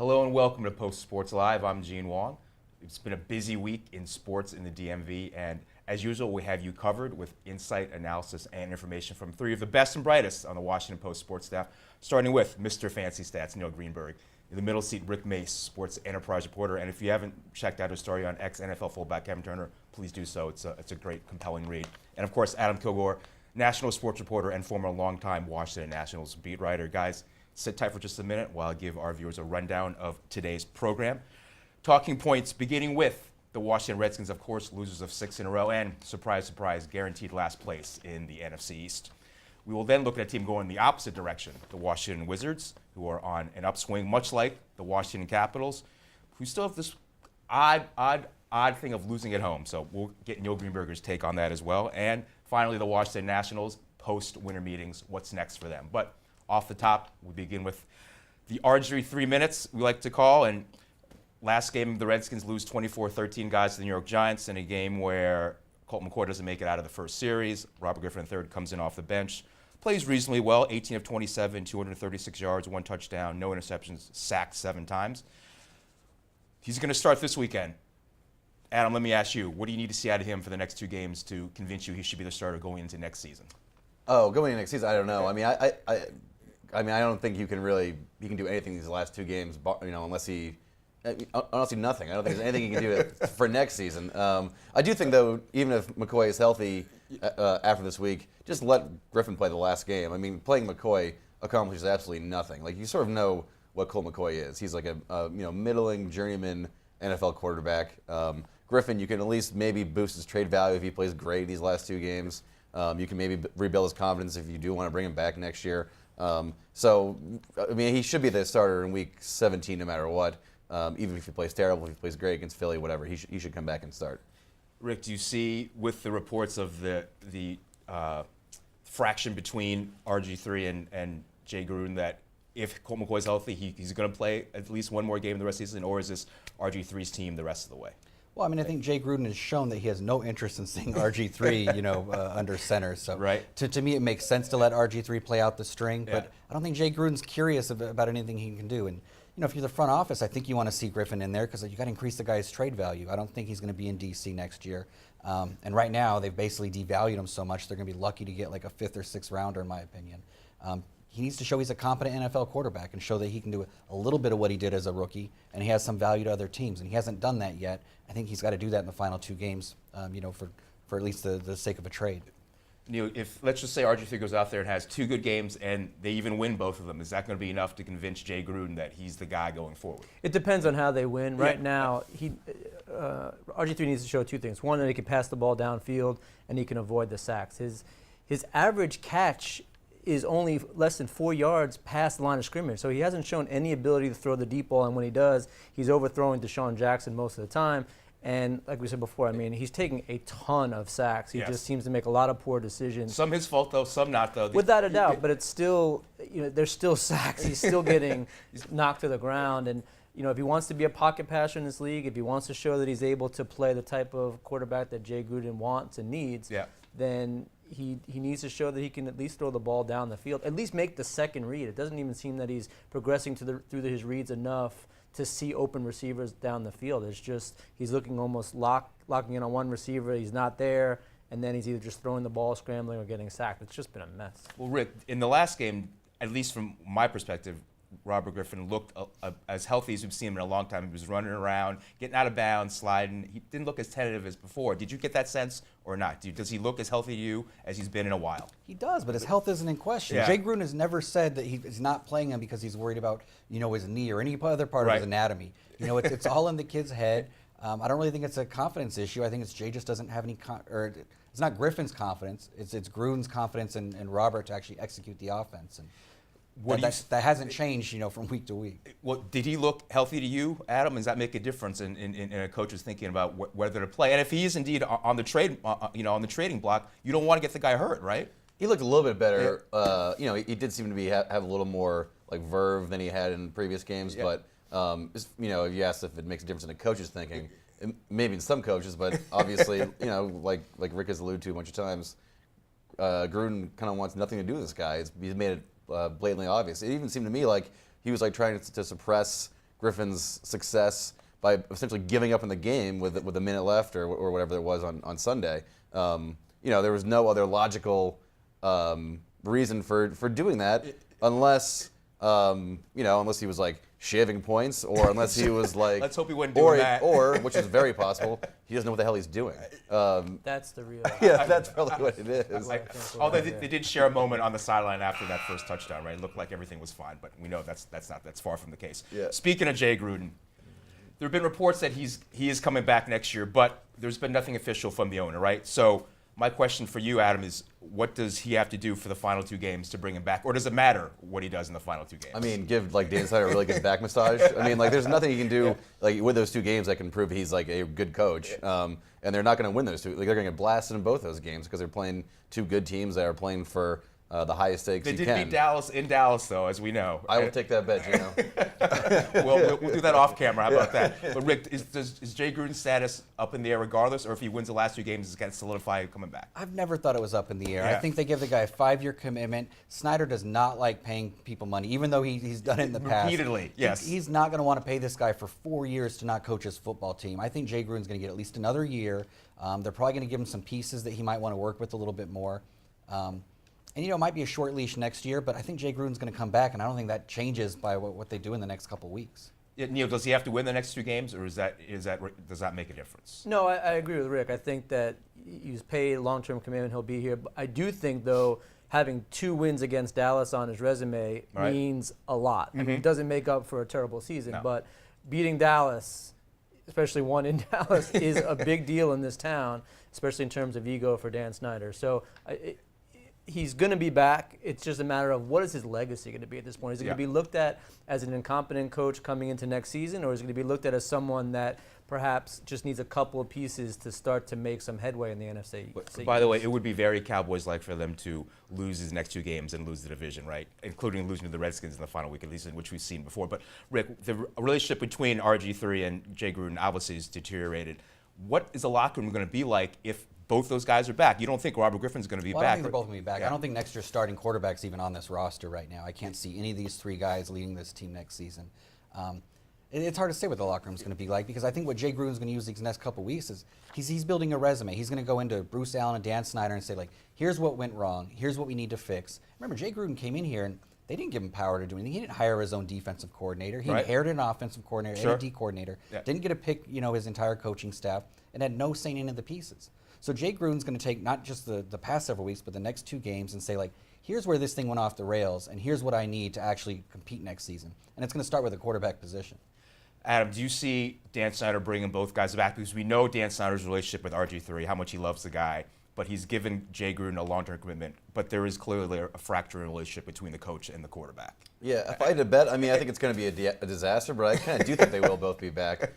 Hello and welcome to Post Sports Live. I'm Gene Wang. It's been a busy week in sports in the DMV, and as usual, we have you covered with insight, analysis, and information from three of the best and brightest on the Washington Post sports staff, starting with Mr. Fancy Stats, Neil Greenberg. In the middle seat, Rick Maese, sports enterprise reporter. And if you haven't checked out his story on ex-NFL fullback Kevin Turner, please do so. It's a great, compelling read. And of course, Adam Kilgore, national sports reporter and former longtime Washington Nationals beat writer. Guys, sit tight for just a minute while I give our viewers a rundown of today's program. Talking points, beginning with the Washington Redskins, of course, losers of 6 in a row, and surprise, surprise, guaranteed last place in the NFC East. We will then look at a team going the opposite direction, the Washington Wizards, who are on an upswing, much like the Washington Capitals, who still have this odd thing of losing at home. So we'll get Neil Greenberger's take on that as well. And finally, the Washington Nationals, post-winter meetings, what's next for them. But off the top, we begin with the RGIII 3 minutes, we like to call. And last game, the Redskins lose 24-13 guys to the New York Giants in a game where Colt McCoy doesn't make it out of the first series. Robert Griffin III comes in off the bench, plays reasonably well, 18 of 27, 236 yards, 1 touchdown, no interceptions, sacked 7 times. He's going to start this weekend. Adam, let me ask you, what do you need to see out of him for the next 2 games to convince you he should be the starter going into next season? Oh, going into next season, I don't know. I mean, I don't think he can do anything these last 2 games, unless he. Honestly, nothing. I don't think there's anything he can do for next season. I do think, though, even if McCoy is healthy after this week, just let Griffin play the last game. I mean, playing McCoy accomplishes absolutely nothing. Like, you sort of know what Colt McCoy is. He's like a middling journeyman NFL quarterback. Griffin, you can at least maybe boost his trade value if he plays great these last 2 games. You can maybe rebuild his confidence if you do want to bring him back next year. So, I mean, he should be the starter in Week 17 no matter what. Even if he plays terrible, if he plays great against Philly, whatever, he should come back and start. Rick, do you see, with the reports of the fraction between RG3 and Jay Gruden, that if Colt McCoy's healthy, he's going to play at least 1 more game the rest of the season, or is this RG3's team the rest of the way? Well, I mean, I think Jay Gruden has shown that he has no interest in seeing RG3, under center. So right. To me, it makes sense to let RG3 play out the string. Yeah. But I don't think Jay Gruden's curious about anything he can do. And if you're the front office, I think you want to see Griffin in there because you got to increase the guy's trade value. I don't think he's going to be in D.C. next year. And right now, they've basically devalued him so much they're going to be lucky to get like a 5th or 6th rounder, in my opinion. He needs to show he's a competent NFL quarterback and show that he can do a little bit of what he did as a rookie, and he has some value to other teams. And he hasn't done that yet. I think he's got to do that in the final 2 games, for at least the sake of a trade. Neil, if let's just say RG3 goes out there and has 2 good games and they even win both of them, is that going to be enough to convince Jay Gruden that he's the guy going forward? It depends on how they win. Right now, RG3 needs to show 2 things. One, that he can pass the ball downfield and he can avoid the sacks. His average catch is only less than 4 yards past the line of scrimmage. So he hasn't shown any ability to throw the deep ball, and when he does, he's overthrowing Deshaun Jackson most of the time. And like we said before, I mean, he's taking a ton of sacks. He just seems to make a lot of poor decisions. Some his fault, though, some not, though. Without a doubt, but it's still, there's still sacks. He's still getting knocked to the ground. And, if he wants to be a pocket passer in this league, if he wants to show that he's able to play the type of quarterback that Jay Gruden wants and needs, then he needs to show that he can at least throw the ball down the field, at least make the second read. It doesn't even seem that he's progressing through his reads enough to see open receivers down the field. It's just he's looking almost locking in on one receiver. He's not there, and then he's either just throwing the ball, scrambling, or getting sacked. It's just been a mess. Well, Rick, in the last game, at least from my perspective, Robert Griffin looked as healthy as we've seen him in a long time. He was running around, getting out of bounds, sliding. He didn't look as tentative as before. Did you get that sense or not? Does he look as healthy to you as he's been in a while? He does, but his health isn't in question. Yeah. Jay Gruden has never said that he's not playing him because he's worried about, his knee or any other part of his anatomy. It's all in the kid's head. I don't really think it's a confidence issue. I think it's Jay just doesn't have any it's not Griffin's confidence. It's Gruden's confidence in Robert to actually execute the offense. And that hasn't changed, from week to week. Well, did he look healthy to you, Adam? Does that make a difference in a coach's thinking about whether to play? And if he is indeed on the trade, on the trading block, you don't want to get the guy hurt, right? He looked a little bit better. He did seem to have a little more like verve than he had in previous games. But if you asked if it makes a difference in a coach's thinking, maybe in some coaches, but obviously, like Rick has alluded to a bunch of times, Gruden kind of wants nothing to do with this guy. He's made it blatantly obvious. It even seemed to me like he was like trying to suppress Griffin's success by essentially giving up in the game with a minute left or whatever there was on Sunday. There was no other logical reason for doing that unless unless he was like shaving points, or unless he was like, let's hope he wasn't doing that, or which is very possible, he doesn't know what the hell he's doing. That's the real. Yeah, that's probably what it is. Although they did share a moment on the sideline after that first touchdown, right? It looked like everything was fine, but we know that's far from the case. Yeah. Speaking of Jay Gruden, there have been reports that he is coming back next year, but there's been nothing official from the owner, right? So my question for you, Adam, is what does he have to do for the final 2 games to bring him back? Or does it matter what he does in the final 2 games? I mean, give Dan Snyder a really good back massage. I mean, there's nothing he can do with those 2 games that can prove he's like a good coach. And they're not going to win those 2. They're going to get blasted in both those games because they're playing 2 good teams that are playing for the highest stakes they you did can. beat Dallas in Dallas, though, as we know. I will take that bet, Gino. We'll do that off camera. How about that? But Rick, is Jay Gruden's status up in the air regardless, or if he wins the last 2 games, is going to solidify coming back? I've never thought it was up in the air. Yeah. I think they give the guy a 5-year commitment. Snyder does not like paying people money, even though he's done it in the past. Repeatedly, yes. He's not going to want to pay this guy for 4 years to not coach his football team. I think Jay Gruden's going to get at least another year. They're probably going to give him some pieces that he might want to work with a little bit more. And it might be a short leash next year, but I think Jay Gruden's going to come back, and I don't think that changes by what they do in the next couple weeks. Yeah, Neil, does he have to win the next 2 games, or does that make a difference? No, I agree with Rick. I think that he's paid long-term commitment. He'll be here. But I do think, though, having 2 wins against Dallas on his resume means a lot. I mean, it doesn't make up for a terrible season, but beating Dallas, especially one in Dallas, is a big deal in this town, especially in terms of ego for Dan Snyder. So he's going to be back. It's just a matter of what is his legacy going to be at this point. Is it going to be looked at as an incompetent coach coming into next season, or is it going to be looked at as someone that perhaps just needs a couple of pieces to start to make some headway in the NFC? By the way, it would be very Cowboys-like for them to lose his next 2 games and lose the division, right? Including losing to the Redskins in the final week, at least in which we've seen before. But Rick, the relationship between RG3 and Jay Gruden obviously has deteriorated. What is the locker room going to be like if both those guys are back? You don't think Robert Griffin's going to be back? I think they're both going to be back. Yeah. I don't think next year's starting quarterback's even on this roster right now. I can't see any of these 3 guys leading this team next season. It's hard to say what the locker room's going to be like, because I think what Jay Gruden's going to use these next couple weeks is he's building a resume. He's going to go into Bruce Allen and Dan Snyder and say, like, here's what went wrong. Here's what we need to fix. Remember, Jay Gruden came in here and they didn't give him power to do anything. He didn't hire his own defensive coordinator. He inherited an offensive coordinator and a D coordinator. Yeah. Didn't get to pick, his entire coaching staff, and had no say in any of the pieces. So Jay Gruden's going to take not just the past several weeks, but the next 2 games and say, like, here's where this thing went off the rails, and here's what I need to actually compete next season. And it's going to start with the quarterback position. Adam, do you see Dan Snyder bringing both guys back? Because we know Dan Snyder's relationship with RG3, how much he loves the guy, but he's given Jay Gruden a long-term commitment. But there is clearly a fractured relationship between the coach and the quarterback. Yeah, if I had to bet, I think it's going to be a disaster, but I kind of do think they will both be back.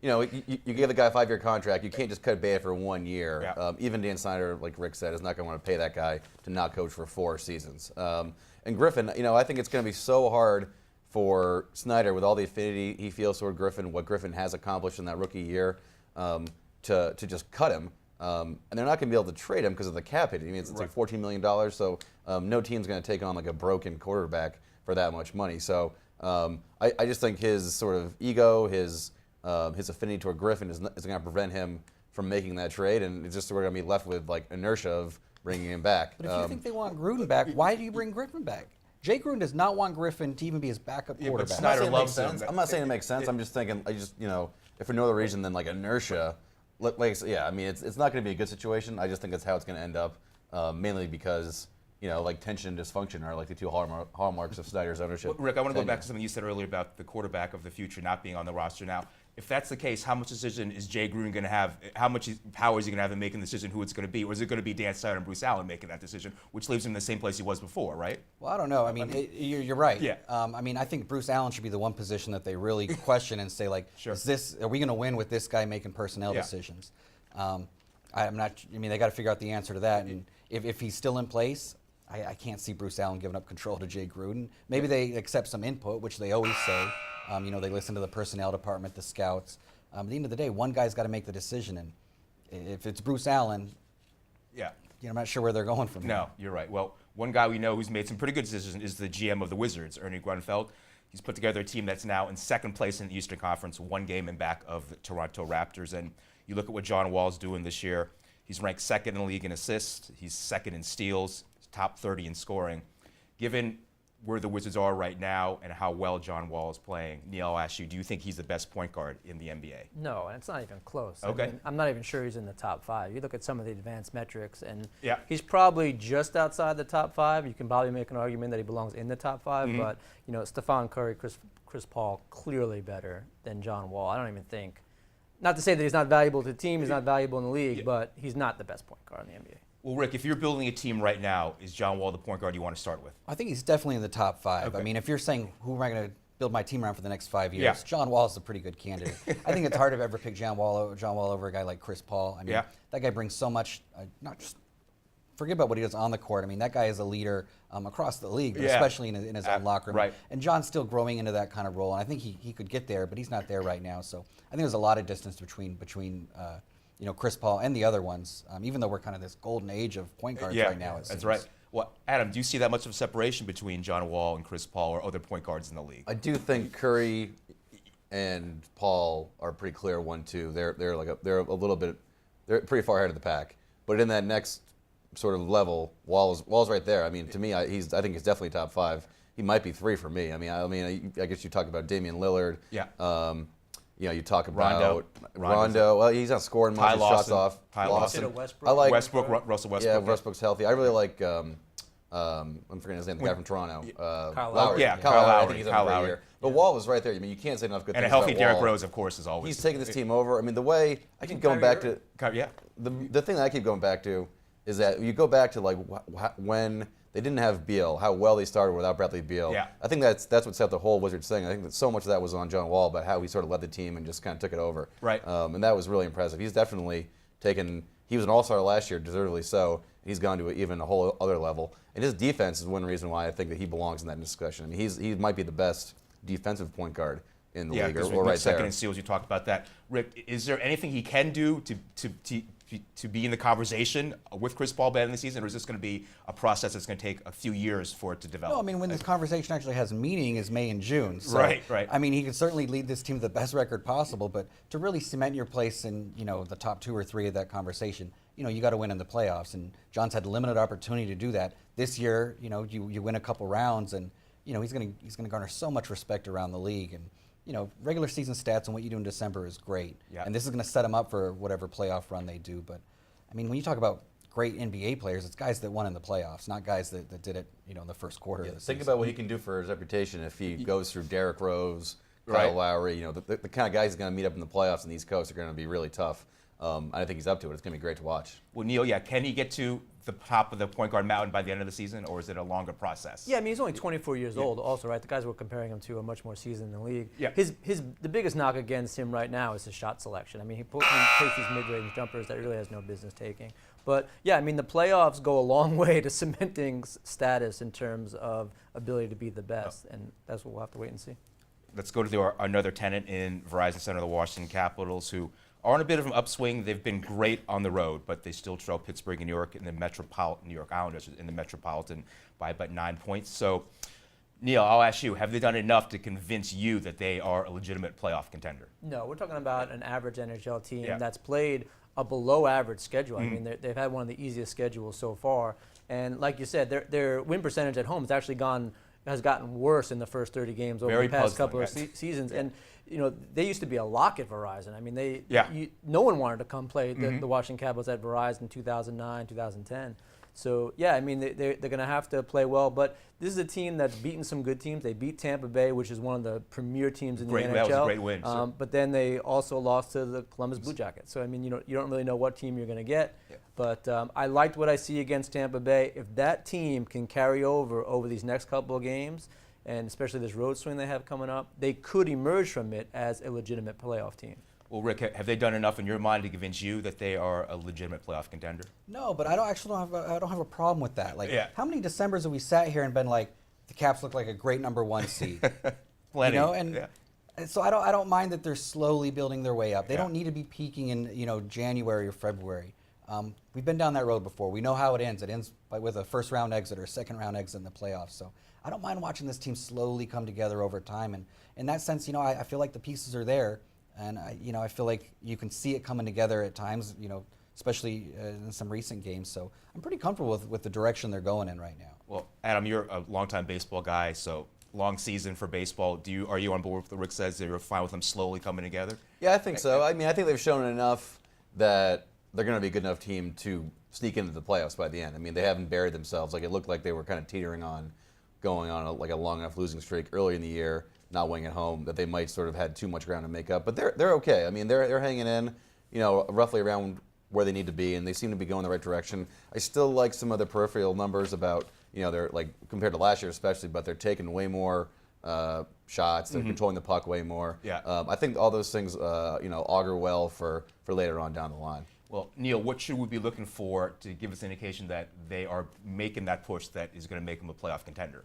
You give the guy a 5-year contract. You can't just cut bait for 1 year. Yeah. Even Dan Snyder, like Rick said, is not going to want to pay that guy to not coach for 4 seasons. And Griffin, I think it's going to be so hard for Snyder, with all the affinity he feels toward Griffin, what Griffin has accomplished in that rookie year, to just cut him. And they're not going to be able to trade him because of the cap hit. It's like $14 million, so no team's going to take on like a broken quarterback for that much money. So I just think his sort of ego, his affinity toward Griffin is going to prevent him from making that trade, and it's just we're going to be left with like inertia of bringing him back. But if you think they want Gruden back, why do you bring Griffin back? Jay Gruden does not want Griffin to even be his backup quarterback. But Snyder loves him. I'm not saying it makes sense. I'm just thinking, if for no other reason than like inertia, it's not going to be a good situation. I just think that's how it's going to end up, mainly because tension and dysfunction are like the 2 hallmarks of Snyder's ownership. Rick, I want to go back to something you said earlier about the quarterback of the future not being on the roster now. If that's the case, how much decision is Jay Gruden going to have? How much power is he going to have in making the decision who it's going to be? Or is it going to be Dan Snyder and Bruce Allen making that decision, which leaves him in the same place he was before, right? Well, I don't know. You're right. Yeah. I think Bruce Allen should be the one position that they really question and say, like, sure. Are we going to win with this guy making personnel decisions? I'm not. They got to figure out the answer to that. And if he's still in place, I can't see Bruce Allen giving up control to Jay Gruden. Maybe they accept some input, which they always say. They listen to the personnel department, the scouts. At the end of the day, one guy's got to make the decision, and if it's Bruce Allen, I'm not sure where they're going from here. No, you're right. Well, one guy we know who's made some pretty good decisions is the GM of the Wizards, Ernie Grunfeld. He's put together a team that's now in second place in the Eastern Conference, one game in back of the Toronto Raptors. And you look at what John Wall's doing this year. He's ranked second in the league in assists. He's second in steals. He's top 30 in scoring. Given where the Wizards are right now and how well John Wall is playing, Neil, I'll ask you, do you think he's the best point guard in the NBA? No, and it's not even close. Okay. I mean, I'm not even sure he's in the top 5. You look at some of the advanced metrics, and Yeah. he's probably just outside the top 5. You can probably make an argument that he belongs in the top 5, but Stephon Curry, Chris Paul, clearly better than John Wall. I don't even think. Not to say that he's not valuable to the team, he's not valuable in the league, but he's not the best point guard in the NBA. Well, Rick, if you're building a team right now, is John Wall the point guard you want to start with? I think he's definitely in the top 5. Okay. I mean, if you're saying who am I going to build my team around for the next 5 years, Yeah. John Wall is a pretty good candidate. I think it's hard to ever pick John Wall over a guy like Chris Paul. I mean, Yeah. that guy brings so much, not just forget about what he does on the court. I mean, that guy is a leader across the league, but Yeah. especially in his own locker room. Right. And John's still growing into that kind of role, and I think he could get there, but he's not there right now. So I think there's a lot of distance between Chris Paul and the other ones, even though we're kind of this golden age of point guards right now. It That's seems. right. Well, Adam, do you see that much of a separation between John Wall and Chris Paul or other point guards in the league? I do think Curry and Paul are pretty clear 1-2. They're a little bit, they're pretty far ahead of the pack. But in that next sort of level, Wall's right there. I mean, to me, I think he's definitely top 5. He might be 3 for me. I mean, I guess you talk about Damian Lillard. Yeah. You talk about Rondo. Well, he's not scoring much. His shots off. Ty Lawson. Lawson. Westbrook. I like Russell Westbrook. Yeah, Westbrook's healthy. I really like. I'm forgetting his name. The guy from Toronto. Kyle Lowry. Lowry. Yeah, Kyle Kyle Lowry. I Lowry. think he's Kyle on for a Lowry. year. But Wall is right there. I mean, you can't say enough good And a things healthy about Derrick Wall. Rose, of course, is always. He's taking this team over. I mean, the way I keep going back to Yeah. the thing that I keep going back to is that you go back to like when they didn't have Beal, how well they started without Bradley Beal. Yeah. I think that's what set the whole Wizards thing. I think that so much of that was on John Wall, about how he sort of led the team and just kind of took it over. Right. And that was really impressive. He's definitely taken. He was an all-star last year, deservedly so. He's gone to even a whole other level. And his defense is one reason why I think that he belongs in that discussion. I mean, he might be the best defensive point guard in the league, or right second there. in steals. You talked about that, Rick. Is there anything he can do to be in the conversation with Chris Paul by the end of the season, or is this going to be a process that's going to take a few years for it to develop? No, I mean, when this conversation actually has meaning is May and June. So, Right. I mean, he can certainly lead this team to the best record possible, but to really cement your place in, the top 2 or 3 of that conversation, you got to win in the playoffs. And John's had limited opportunity to do that. This year, you win a couple rounds, and, he's going to garner so much respect around the league. And, regular season stats and what you do in December is great. Yeah. And this is going to set him up for whatever playoff run they do. But, I mean, when you talk about great NBA players, it's guys that won in the playoffs, not guys that did it, in the first quarter of the season. Think about what he can do for his reputation if he goes through Derrick Rose, Kyle Right. Lowry. The kind of guys he's going to meet up in the playoffs in the East Coast are going to be really tough. I think he's up to it. It's going to be great to watch. Well, Neil, can he get to the top of the point guard mountain by the end of the season, or is it a longer process? Yeah, I mean, he's only 24 years old also, right? The guys we're comparing him to are much more seasoned in the league. Yeah. The biggest knock against him right now is his shot selection. I mean, he takes these mid-range jumpers that he really has no business taking. But, yeah, I mean, the playoffs go a long way to cementing status in terms of ability to be the best, and that's what we'll have to wait and see. Let's go to another tenant in Verizon Center, the Washington Capitals, who are on a bit of an upswing. They've been great on the road, but they still trail Pittsburgh and New York in the Metropolitan, New York Islanders in the Metropolitan by about 9 points. So, Neil, I'll ask you, have they done enough to convince you that they are a legitimate playoff contender? No, we're talking about an average NHL team Yeah. that's played a below-average schedule. I mean, they've had one of the easiest schedules so far. And like you said, their win percentage at home has actually has gotten worse in the first 30 games over Very the past puzzling, couple of seasons. And they used to be a lock at Verizon. I mean, no one wanted to come play the Washington Capitals at Verizon in 2009, 2010. So, yeah, I mean, they're going to have to play well. But this is a team that's beaten some good teams. They beat Tampa Bay, which is one of the premier teams in the NHL. That was a great win. But then they also lost to the Columbus Blue Jackets. So, I mean, you don't really know what team you're going to get. Yeah. But I liked what I see against Tampa Bay. If that team can carry over these next couple of games, and especially this road swing they have coming up, they could emerge from it as a legitimate playoff team. Well, Rick, have they done enough in your mind to convince you that they are a legitimate playoff contender? No, but I don't have a problem with that. Like, Yeah. how many Decembers have we sat here and been like, the Caps look like a great number 1 seed? Plenty. And so I don't mind that they're slowly building their way up. They don't need to be peaking in January or February. We've been down that road before. We know how it ends. It ends with a first-round exit or a second-round exit in the playoffs. So I don't mind watching this team slowly come together over time. And in that sense, I feel like the pieces are there, and I feel like you can see it coming together at times. Especially in some recent games. So I'm pretty comfortable with the direction they're going in right now. Well, Adam, you're a longtime baseball guy, so long season for baseball. Are you on board with what Rick says that you're fine with them slowly coming together? Yeah, I think so. I think they've shown enough that they're going to be a good enough team to sneak into the playoffs by the end. They haven't buried themselves. Like, it looked like they were kind of teetering on going on a long enough losing streak early in the year, not winning at home, that they might sort of had too much ground to make up. But they're okay. They're hanging in, roughly around where they need to be, and they seem to be going the right direction. I still like some of the peripheral numbers about, they're like, compared to last year especially, but they're taking way more shots, they're controlling the puck way more. Yeah. I think all those things, augur well for later on down the line. Well, Neil, what should we be looking for to give us an indication that they are making that push that is going to make them a playoff contender?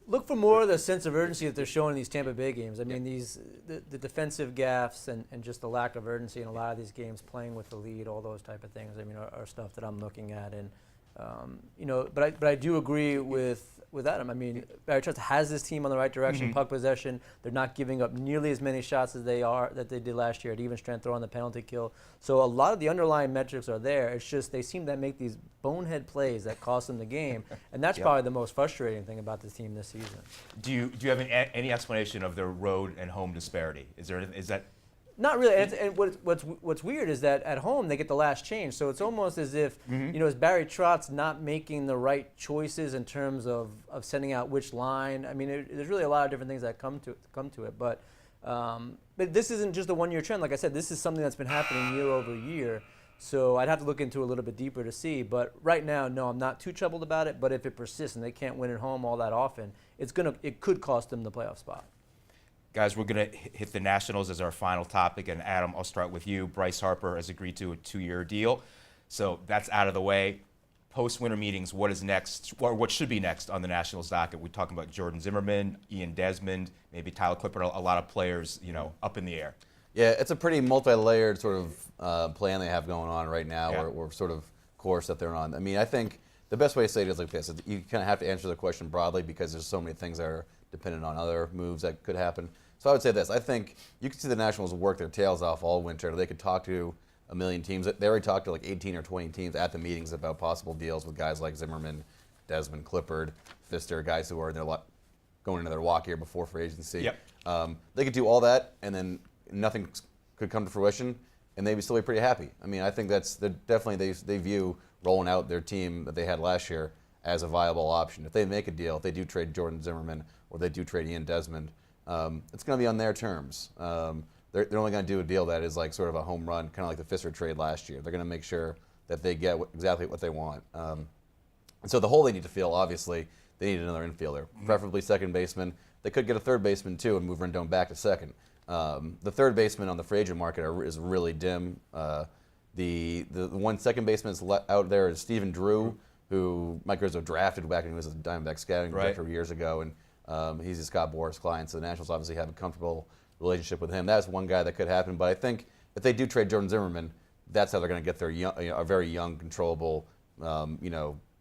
Look for more of the sense of urgency that they're showing in these Tampa Bay games. The defensive gaffes and just the lack of urgency in a lot of these games, playing with the lead, all those type of things, are stuff that I'm looking at. And, but I do agree with Adam. Barry Trotz has this team on the right direction, puck possession. They're not giving up nearly as many shots as that they did last year at even strength, throwing the penalty kill. So a lot of the underlying metrics are there. It's just they seem to make these bonehead plays that cost them the game, and that's probably the most frustrating thing about this team this season. Do you have any explanation of their road and home disparity? Is that? Not really. And what's weird is that at home they get the last change, so it's almost as if is Barry Trotz not making the right choices in terms of sending out which line. There's really a lot of different things that come to it, but this isn't just a one-year trend. Like I said, this is something that's been happening year over year. So I'd have to look into it a little bit deeper to see. But right now, no, I'm not too troubled about it. But if it persists and they can't win at home all that often, it could cost them the playoff spot. Guys, we're going to hit the Nationals as our final topic. And Adam, I'll start with you. Bryce Harper has agreed to a 2-year deal. So that's out of the way. Post-winter meetings, what is next, or what should be next on the Nationals docket? We're talking about Jordan Zimmerman, Ian Desmond, maybe Tyler Clippard, a lot of players, up in the air. Yeah, it's a pretty multi-layered sort of plan they have going on right now, or sort of course that they're on. I think the best way to say it is like this. You kind of have to answer the question broadly because there's so many things that are dependent on other moves that could happen. So I would say this. I think you could see the Nationals work their tails off all winter. They could talk to a million teams. They already talked to like 18 or 20 teams at the meetings about possible deals with guys like Zimmerman, Desmond, Clippard, Pfister, guys who are going into their walk year before free agency. Yep. They could do all that, and then nothing could come to fruition, and they'd still be pretty happy. I think they view rolling out their team that they had last year as a viable option. If they make a deal, if they do trade Jordan Zimmerman or they do trade Ian Desmond, it's going to be on their terms. They're only going to do a deal that is like sort of a home run, kind of like the Pfister trade last year. They're going to make sure that they get exactly what they want. And so the hole they need to fill, obviously, they need another infielder, preferably second baseman. They could get a third baseman too and move Rendon back to second. The third baseman on the free agent market is really dim. The one second baseman that's out there is Stephen Drew, who Mike Rizzo drafted back when he was a Diamondback scouting director years ago, and he's a Scott Boras client, so the Nationals obviously have a comfortable relationship with him. That's one guy that could happen, but I think if they do trade Jordan Zimmerman, that's how they're going to get their a very young, controllable,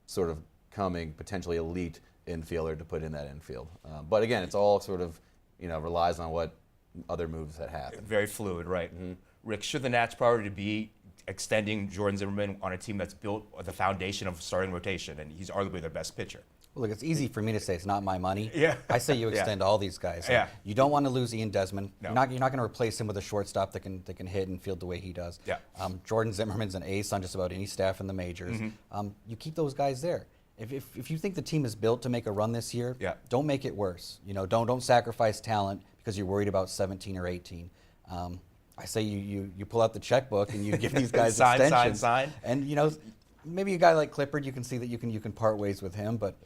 sort of coming, potentially elite infielder to put in that infield. But again, it's all sort of, relies on what other moves that happen. Very fluid, right? Rick, should the Nats' priority be extending Jordan Zimmerman on a team that's built the foundation of starting rotation, and he's arguably their best pitcher? Well, look, it's easy for me to say it's not my money. Yeah. I say you extend all these guys. Yeah. You don't want to lose Ian Desmond. No. You're not going to replace him with a shortstop that can hit and field the way he does. Yeah. Jordan Zimmerman's an ace on just about any staff in the majors. You keep those guys there. If you think the team is built to make a run this year, don't make it worse. Don't sacrifice talent because you're worried about 17 or 18. I say you pull out the checkbook and you give these guys extensions. Sign. And maybe a guy like Clippard, you can see that you can part ways with him, but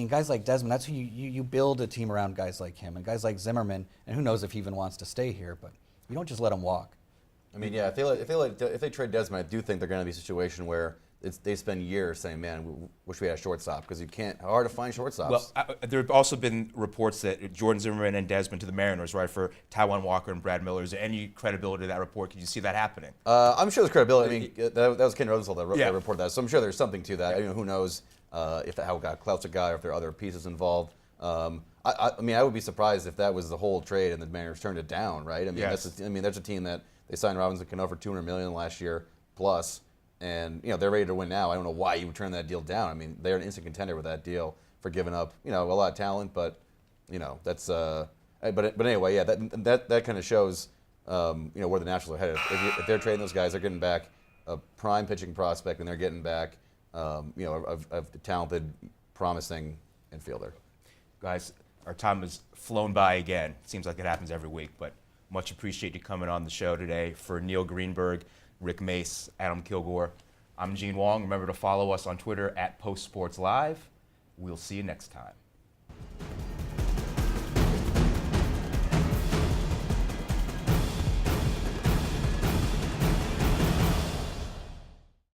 guys like Desmond, that's who you build a team around guys like him. And guys like Zimmerman, and who knows if he even wants to stay here, but you don't just let him walk. If they trade Desmond, I do think they're going to be a situation where they spend years saying, man, we wish we had a shortstop because you can't. Hard to find shortstops. Well, there have also been reports that Jordan Zimmerman and Desmond to the Mariners, right, for Taijuan Walker and Brad Miller. Is there any credibility to that report? Can you see that happening? I'm sure there's credibility. I mean, that was Ken Rosenthal that Yeah. reported that, so I'm sure there's something to that. Who knows how Clout's a guy or if there are other pieces involved. I mean, I would be surprised if that was the whole trade and the Mariners turned it down, right? I mean, Yes. that's a team that they signed Robinson Cano for $200 million last year plus. And they're ready to win now. I don't know why you would turn that deal down. I mean, they're an instant contender with that deal for giving up, a lot of talent. But that's. But anyway, yeah, that kind of shows, where the Nationals are headed. If they're trading those guys, they're getting back a prime pitching prospect, and they're getting back, a talented, promising infielder. Guys, our time has flown by again. Seems like it happens every week, but much appreciate you coming on the show today. For Neil Greenberg, Rick Maese, Adam Kilgore, I'm Gene Wang. Remember to follow us on Twitter @PostSportsLive. We'll see you next time.